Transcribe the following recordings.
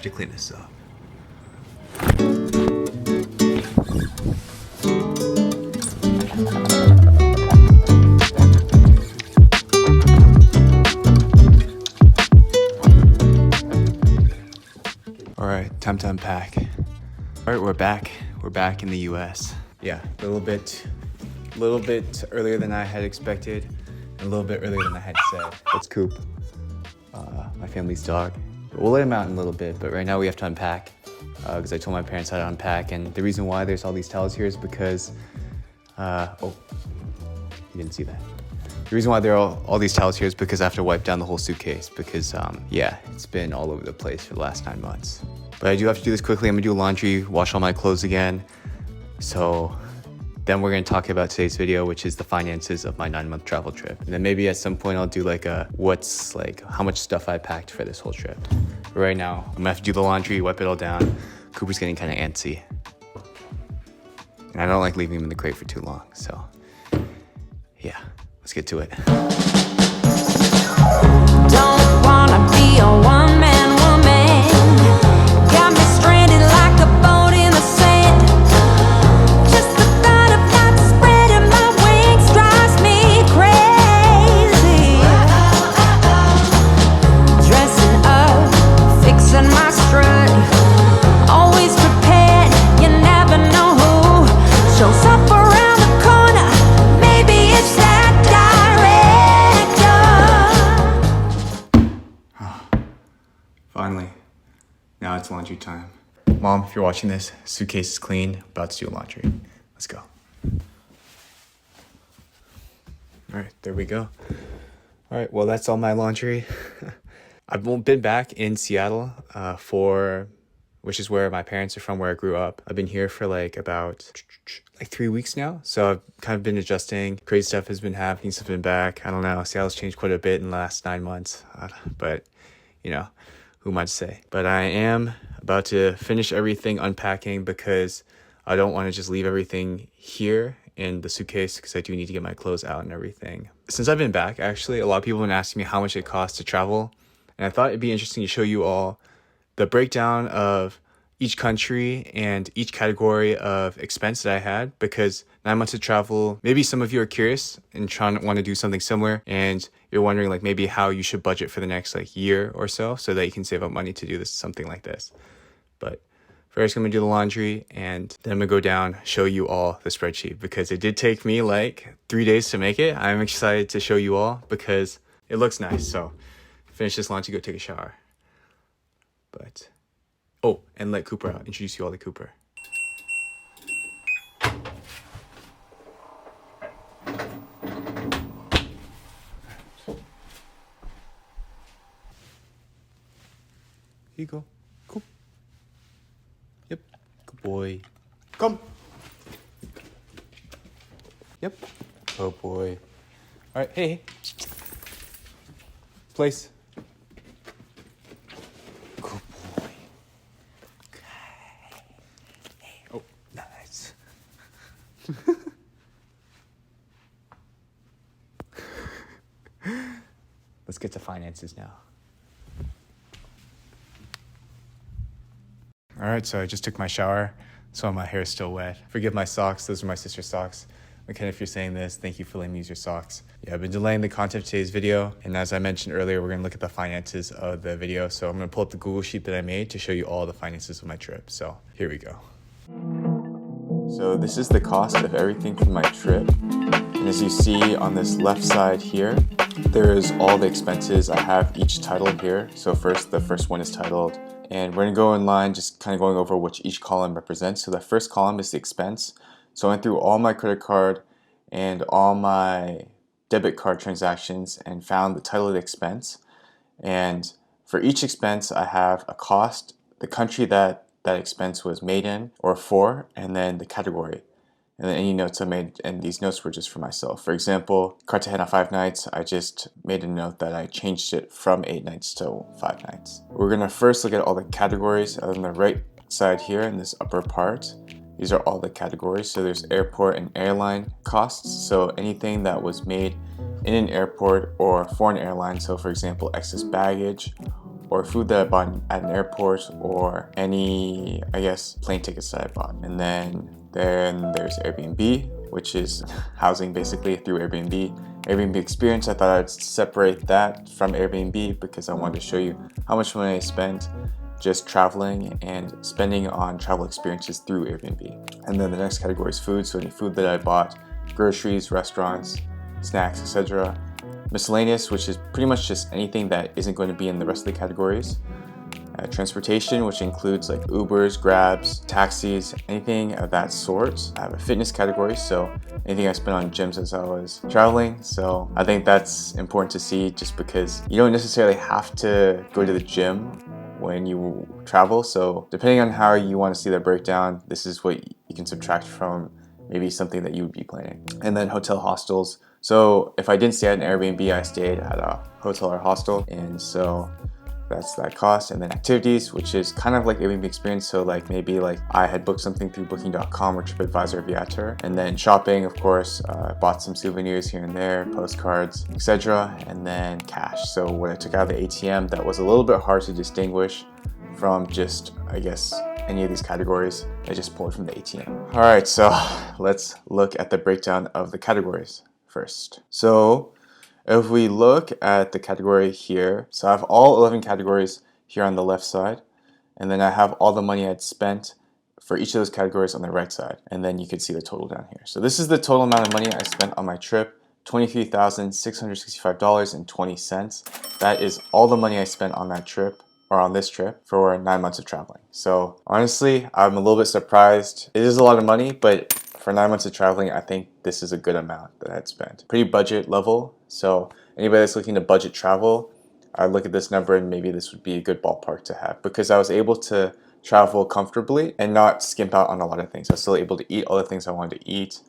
have to clean this up. All right, time to unpack. All right, we're back. We're back in the US. Yeah, a little bit earlier than I had expected, and a little bit earlier than I had said. That's Coop, my family's dog. We'll let him out in a little bit, but right now we have to unpack because I told my parents how to unpack, and the reason why there's all these towels here is because, oh, you didn't see that. The reason why there are all these towels here is because I have to wipe down the whole suitcase because, yeah, it's been all over the place for the last 9 months. But I do have to do this quickly. I'm gonna do laundry, wash all my clothes again. So then we're gonna talk about today's video, which is the finances of my 9-month travel trip. And then maybe at some point I'll do like how much stuff I packed for this whole trip. But right now, I'm gonna have to do the laundry, wipe it all down. Cooper's getting kind of antsy. And I don't like leaving him in the crate for too long, so yeah, let's get to it. Don't wanna be a one-man woman. Got me stranded like a boat in the sand. Just the thought of not spreading my wings drives me crazy. Dressing up, fixing my strut. Always prepared, you never know who shows up around the corner. Maybe it's that director. Finally, now it's laundry time. Mom, if you're watching this, suitcase is clean, about to do laundry. Let's go. All right, there we go. All right, well, that's all my laundry. I've been back in Seattle which is where my parents are from, where I grew up. I've been here for about 3 weeks now. So I've kind of been adjusting. Crazy stuff has been happening since I've been back. I don't know, Seattle's changed quite a bit in the last 9 months. But, you know, who am I to say? But I am about to finish everything unpacking because I don't want to just leave everything here in the suitcase because I do need to get my clothes out and everything. Since I've been back, actually, a lot of people have been asking me how much it costs to travel. And I thought it'd be interesting to show you all the breakdown of each country and each category of expense that I had, because 9 months of travel, maybe some of you are curious and want to do something similar, and you're wondering maybe how you should budget for the next year or so that you can save up money to do something like this. But first I'm gonna do the laundry, and then I'm gonna go down, show you all the spreadsheet, because it did take me 3 days to make it. I'm excited to show you all because it looks nice. So finish this laundry, go take a shower. But, oh, and let Cooper out. Introduce you all to Cooper. Here you go. Coop. Yep. Good boy. Come. Yep. Oh boy. All right. Hey. Place. Let's get to finances now. All right, so I just took my shower, so my hair is still wet. Forgive my socks, those are my sister's socks. McKenna, if you're saying this, thank you for letting me use your socks. Yeah, I've been delaying the content of today's video, and as I mentioned earlier, we're gonna look at the finances of the video. So I'm gonna pull up the Google Sheet that I made to show you all the finances of my trip. So here we go. So this is the cost of everything from my trip. And as you see on this left side here, there is all the expenses. I have each titled here. So the first one is titled, and we're gonna go in line, just kind of going over what each column represents. So the first column is the expense. So I went through all my credit card and all my debit card transactions and found the title of the expense. And for each expense, I have a cost, the country that expense was made in or for, and then the category. And then any notes I made, and these notes were just for myself. For example, Cartagena 5 nights, I just made a note that I changed it from 8 nights to 5 nights. We're gonna first look at all the categories on the right side here in this upper part. These are all the categories. So there's airport and airline costs. So anything that was made in an airport or for an airline. So for example, excess baggage or food that I bought at an airport, or any, I guess, plane tickets that I bought. And then there's Airbnb, which is housing basically through Airbnb. Airbnb experience, I thought I'd separate that from Airbnb because I wanted to show you how much money I spent just traveling and spending on travel experiences through Airbnb. And then the next category is food, so any food that I bought, groceries, restaurants, snacks, etc. Miscellaneous, which is pretty much just anything that isn't going to be in the rest of the categories. Transportation, which includes like Ubers, Grabs, taxis, anything of that sort. I have a fitness category, so anything I spent on gyms as I was traveling. So I think that's important to see, just because you don't necessarily have to go to the gym when you travel. So depending on how you want to see that breakdown, this is what you can subtract from maybe something that you would be planning. And then hotel hostels. So if I didn't stay at an Airbnb, I stayed at a hotel or hostel, and so that's that cost. And then activities, which is kind of like Airbnb experience. So like maybe like I had booked something through booking.com or TripAdvisor or Viator. And then shopping, of course, bought some souvenirs here and there, postcards, etc. And then cash. So what I took out of the ATM, that was a little bit hard to distinguish from just, I guess, any of these categories. I just pulled from the ATM. All right, so let's look at the breakdown of the categories first. So if we look at the category here, so I have all 11 categories here on the left side, and then I have all the money I'd spent for each of those categories on the right side, and then you can see the total down here. So this is the total amount of money I spent on my trip, $23,665.20. That is all the money I spent on that trip, or on this trip, for 9 months of traveling. So honestly, I'm a little bit surprised. It is a lot of money, but for 9 months of traveling, I think this is a good amount that I'd spent. Pretty budget level. So anybody that's looking to budget travel, I look at this number and maybe this would be a good ballpark to have, because I was able to travel comfortably and not skimp out on a lot of things. I was still able to eat all the things I wanted to eat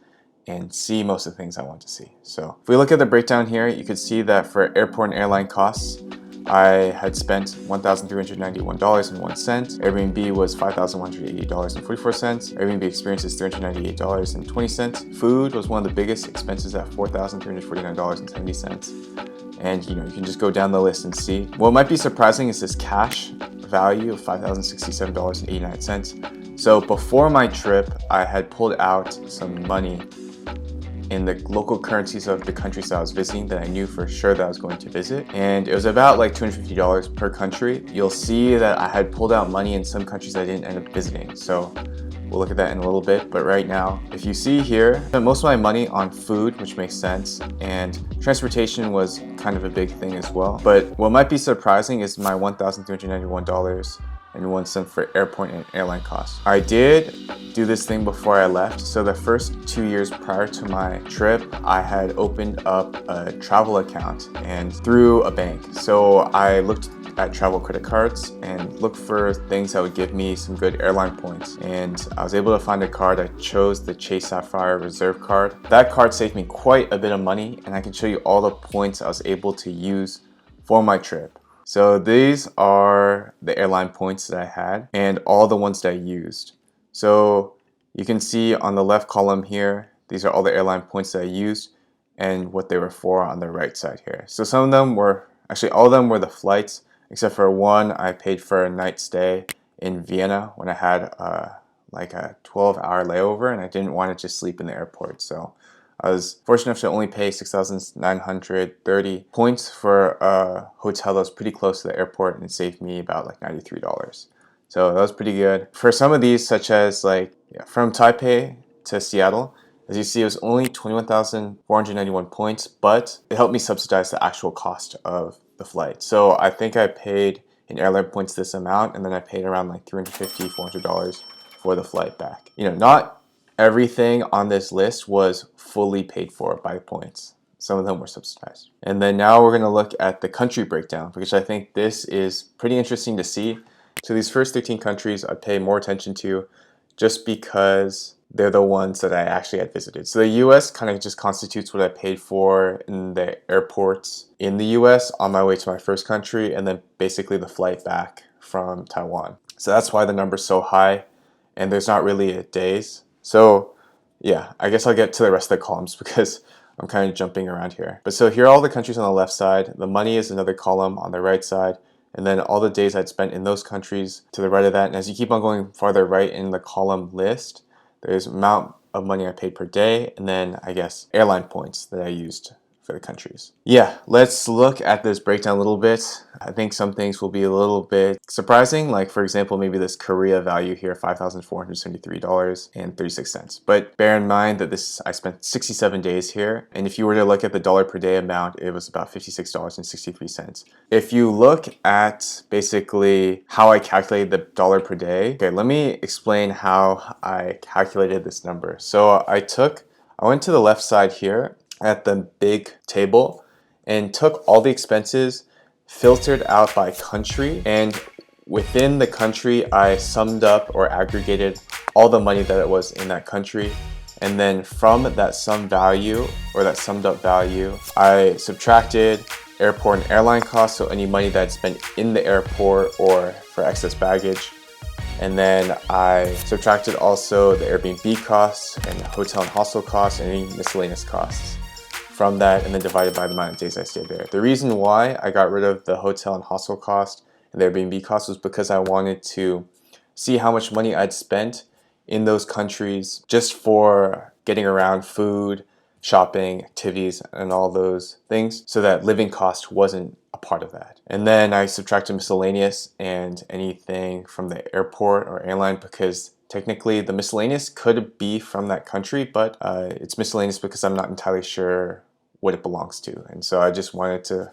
and see most of the things I want to see. So if we look at the breakdown here, you can see that for airport and airline costs, I had spent $1,391.01. Airbnb was $5,180.44. Airbnb experience is $398.20. Food was one of the biggest expenses at $4,349.70. And you can just go down the list and see. What might be surprising is this cash value of $5,067.89. So before my trip, I had pulled out some money in the local currencies of the countries that I was visiting that I knew for sure that I was going to visit. And it was about like $250 per country. You'll see that I had pulled out money in some countries I didn't end up visiting. So we'll look at that in a little bit. But right now, if you see here, I spent most of my money on food, which makes sense. And transportation was kind of a big thing as well. But what might be surprising is my $1,391.01 for airport and airline costs. I did do this thing before I left. So the first 2 years prior to my trip, I had opened up a travel account and through a bank. So I looked at travel credit cards and looked for things that would give me some good airline points. And I was able to find a card. I chose the Chase Sapphire Reserve card. That card saved me quite a bit of money, and I can show you all the points I was able to use for my trip. So these are the airline points that I had and all the ones that I used. So you can see on the left column here, these are all the airline points that I used and what they were for on the right side here. So some of them were, actually all of them were the flights, except for one I paid for a night stay in Vienna when I had like a 12-hour layover and I didn't want to just sleep in the airport. So I was fortunate enough to only pay 6,930 points for a hotel that was pretty close to the airport, and it saved me about like $93. So that was pretty good. For some of these, such as from Taipei to Seattle, as you see, it was only 21,491 points, but it helped me subsidize the actual cost of the flight. So I think I paid in airline points this amount, and then I paid around like $350, $400 for the flight back. Not everything on this list was fully paid for by points. Some of them were subsidized. And then now we're going to look at the country breakdown, because I think this is pretty interesting to see. So these first 13 countries I pay more attention to just because they're the ones that I actually had visited. So the US kind of just constitutes what I paid for in the airports in the US on my way to my first country, and then basically the flight back from Taiwan. So that's why the number's so high, and there's not really a days. So yeah, I guess I'll get to the rest of the columns because I'm kind of jumping around here. But so here are all the countries on the left side. The money is another column on the right side. and then all the days I'd spent in those countries to the right of that. And as you keep on going farther right in the column list, there's amount of money I paid per day, and then I guess airline points that I used for the countries. Yeah, let's look at this breakdown a little bit. I think some things will be a little bit surprising, like for example, maybe this Korea value here, $5,473.36. But bear in mind that I spent 67 days here, and if you were to look at the dollar per day amount, it was about $56.63. If you look at basically how I calculated the dollar per day, okay, let me explain how I calculated this number. So I went to the left side here at the big table and took all the expenses, filtered out by country, and within the country I summed up or aggregated all the money that it was in that country, and then from that sum value or that summed up value I subtracted airport and airline costs, so any money that I'd spent in the airport or for excess baggage. And then I subtracted also the Airbnb costs and hotel and hostel costs and any miscellaneous costs from that, and then divided by the amount of days I stayed there. The reason why I got rid of the hotel and hostel cost and the Airbnb cost was because I wanted to see how much money I'd spent in those countries just for getting around, food, shopping, activities, and all those things, so that living cost wasn't a part of that. And then I subtracted miscellaneous and anything from the airport or airline, because technically the miscellaneous could be from that country, but it's miscellaneous because I'm not entirely sure what it belongs to. And so I just wanted to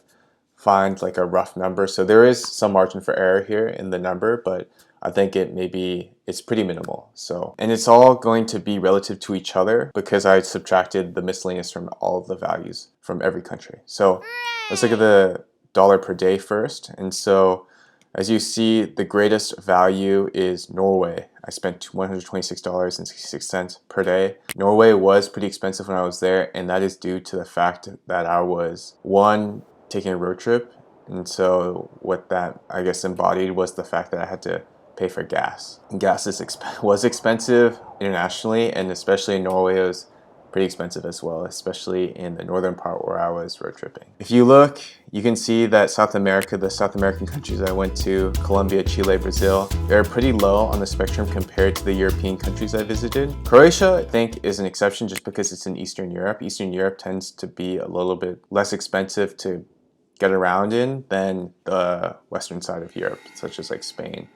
find like a rough number. So there is some margin for error here in the number, but I think it's pretty minimal. So, and it's all going to be relative to each other because I subtracted the miscellaneous from all the values from every country. So let's look at the dollar per day first. And so as you see, the greatest value is Norway. I spent $126.66 per day. Norway was pretty expensive when I was there, and that is due to the fact that I was, one, taking a road trip. And so what that, I guess, embodied was the fact that I had to pay for gas. And gas was expensive internationally, and especially in Norway, it was pretty expensive as well, especially in the northern part where I was road tripping. If you look, you can see that South America, the South American countries I went to, Colombia, Chile, Brazil, they're pretty low on the spectrum compared to the European countries I visited. Croatia, I think, is an exception just because it's in Eastern Europe. Eastern Europe tends to be a little bit less expensive to get around in than the western side of Europe, such as like Spain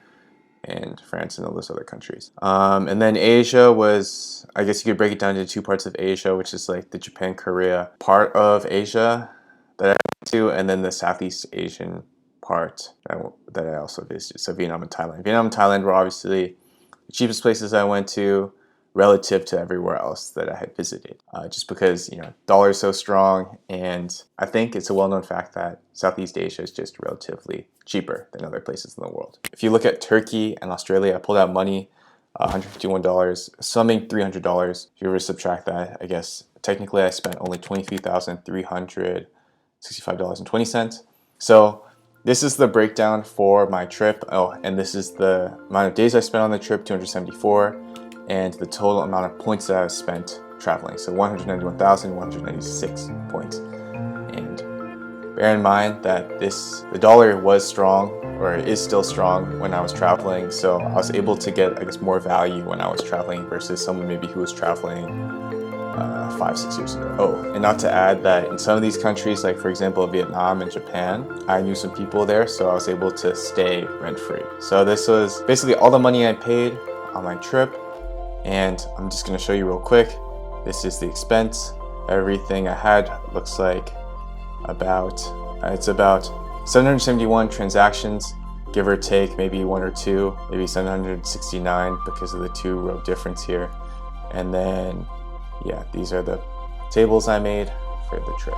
and France and all those other countries. And then Asia was, I guess you could break it down into two parts of Asia, which is like the Japan, Korea part of Asia that I went to, and then the Southeast Asian part that I also visited, so Vietnam and Thailand. Vietnam and Thailand were obviously the cheapest places I went to relative to everywhere else that I had visited, just because, you know, dollar is so strong, and I think it's a well-known fact that Southeast Asia is just relatively cheaper than other places in the world. If you look at Turkey and Australia, I pulled out money, $151, summing $300. If you were to subtract that, I guess technically I spent only $23,365.20. So this is the breakdown for my trip. Oh, and this is the amount of days I spent on the trip, 274. And the total amount of points that I spent traveling, so 191,196 points. And bear in mind that the dollar was strong, or is still strong when I was traveling, so I was able to get, I guess, more value when I was traveling versus someone maybe who was traveling 5-6 years ago. Oh, and not to add that in some of these countries, like for example Vietnam and Japan, I knew some people there, so I was able to stay rent-free. So this was basically all the money I paid on my trip. And I'm just going to show you real quick. This is the expense. Everything I had looks like it's about 771 transactions, give or take maybe one or two, maybe 769 because of the 2-row difference here. And then, yeah, these are the tables I made for the trip.